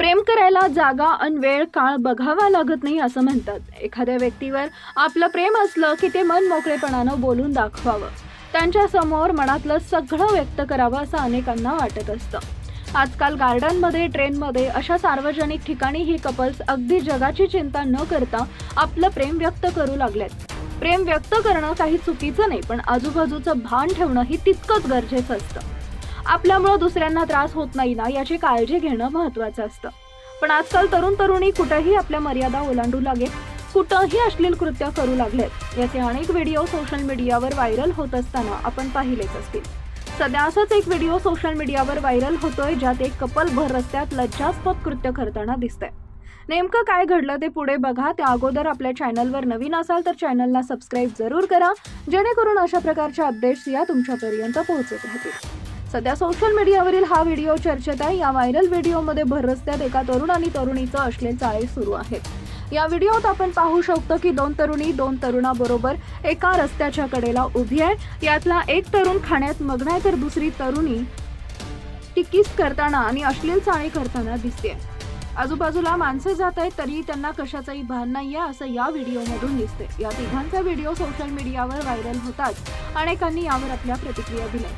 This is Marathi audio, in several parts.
प्रेम करायला जागा आणि वेळ काळ बघावा लागत नाही असं म्हणतात। एखाद्या व्यक्तीवर आपलं प्रेम असलं की ते मन मोकळेपणानं बोलून दाखवावं, त्यांच्या समोर मनातलं सगळं व्यक्त करावं असं अनेकांना वाटत असतं। आजकाल गार्डनमध्ये, ट्रेनमध्ये अशा सार्वजनिक ठिकाणी ही कपल्स अगदी जगाची चिंता न करता आपलं प्रेम व्यक्त करू लागलेत। प्रेम व्यक्त करणं काही चुकीचं नाही, पण आजूबाजूचं भान ठेवणं ही तितकंच गरजेचं असतं। आपल्यामुळे दुसऱ्यांना त्रास होत नाही ना याची काळजी घेणं महत्त्वाचं असतं। पण आजकाल तरुण तरुणी कुठेही आपल्या मर्यादा ओलांडू लागेल, कुठेही अश्लील कृत्य करू लागलेत। याचे अनेक व्हिडिओ सोशल मीडियावर व्हायरल होत असताना आपण पाहिलेच असतील। सध्या असाच एक व्हिडिओ सोशल मीडियावर व्हायरल होतोय, ज्यात एक कपल भर रस्त्यात लज्जास्पद कृत्य करताना दिसतंय। नेमकं काय घडलं ते पुढे बघा। त्या अगोदर आपल्या चॅनलवर नवीन असाल तर चॅनलला सबस्क्राईब जरूर करा, जेणेकरून अशा प्रकारच्या अपडेट्स या तुमच्यापर्यंत पोहोचत राहतील। सध्या सोशल मीडियावरील हा व्हिडिओ चर्चेत आहे। या व्हायरल व्हिडिओमध्ये भर रस्त्यात एका तरुण आणि तरुणीचं अश्लील चाळे सुरू आहेत। या व्हिडिओत आपण पाहू शकतो की दोन तरुणाबरोबर एका रस्त्याच्या कडेला उभी आहे। यातला एक तरुण खाण्यात मग्न आहे, तर दुसरी तरुणी टिकीस करताना आणि अश्लील चाळे करताना दिसते। आजूबाजूला माणसं जात आहेत तरी त्यांना कशाचंही भान नाहीये असं या व्हिडिओमधून दिसते। या तिघांचा व्हिडिओ सोशल मीडियावर व्हायरल होताच अनेकांनी यावर आपल्या प्रतिक्रिया दिल्या।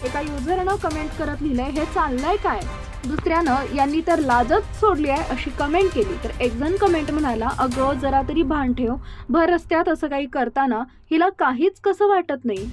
एका युजरनं कमेंट करत लिहिलंय, हे चाललंय काय? दुसऱ्यानं यांनी तर लाजच सोडली आहे अशी कमेंट केली, तर एक जण कमेंट म्हणाला, अगं जरा तरी भान ठेव, भर रस्त्यात असं काही करताना हिला काहीच कसं वाटत नाही।